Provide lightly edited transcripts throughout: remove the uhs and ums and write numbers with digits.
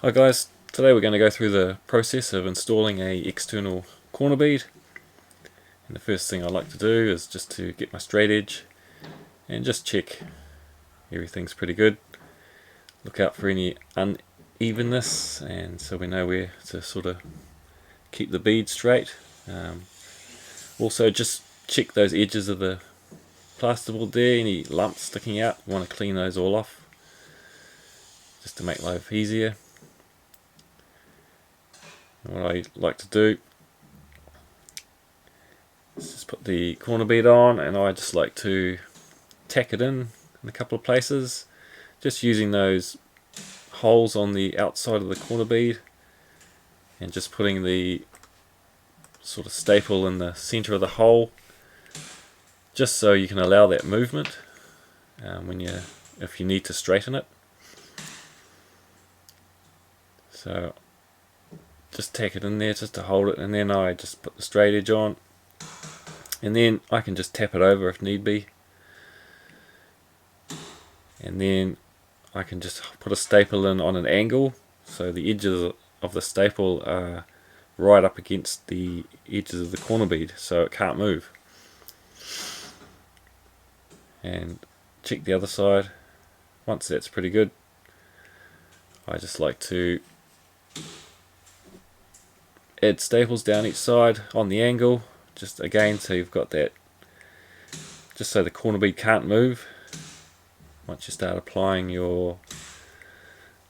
Hi guys, today we're going to go through the process of installing a external corner bead. And the first thing I like to do is just to get my straight edge and just check everything's pretty good. Look out for any unevenness, and so we know where to sort of keep the bead straight. Also just check those edges of the plasterboard there, any lumps sticking out, you want to clean those all off just to make life easier. And what I like to do is just put the corner bead on, and I just like to tack it in a couple of places, just using those holes on the outside of the corner bead and just putting the sort of staple in the center of the hole, just so you can allow that movement if you need to straighten it. So just tack it in there just to hold it, and then I just put the straight edge on, and then I can just tap it over if need be, and then I can just put a staple in on an angle so the edges of the staple are right up against the edges of the corner bead so it can't move. And check the other side. Once that's pretty good, I just like to add staples down each side on the angle, just again so you've got that, just so the corner bead can't move once you start applying your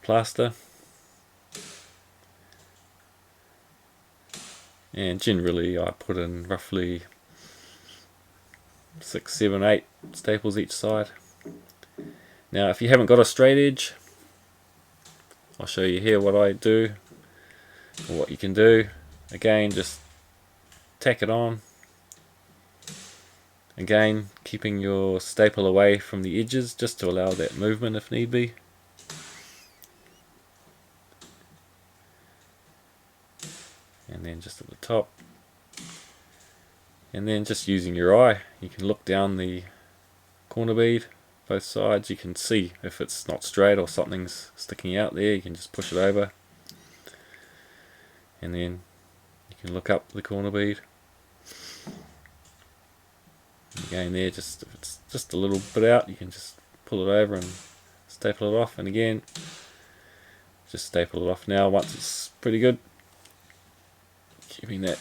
plaster. And generally I put in roughly 6, 7, 8 staples each side. Now if you haven't got a straight edge, I'll show you here what I do, or what you can do. Again, just tack it on, again keeping your staple away from the edges just to allow that movement if need be. And then just at the top, and then just using your eye, you can look down the corner bead, both sides. You can see if it's not straight or something's sticking out there. You can just push it over, and then you can look up the corner bead. And again there, just if it's just a little bit out, you can just pull it over and staple it off, and again just staple it off. Now once it's pretty good, keeping that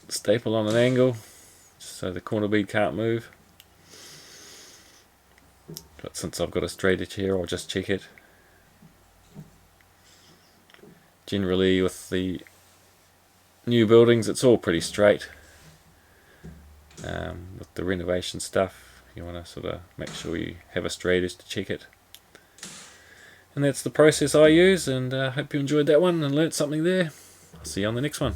staple on an angle just so the corner bead can't move. But since I've got a straight edge here, I'll just check it. Generally with the new buildings it's all pretty straight. With the renovation stuff, you want to sort of make sure you have a straight edge to check it. And that's the process I use, and I hope you enjoyed that one and learnt something there. I'll see you on the next one.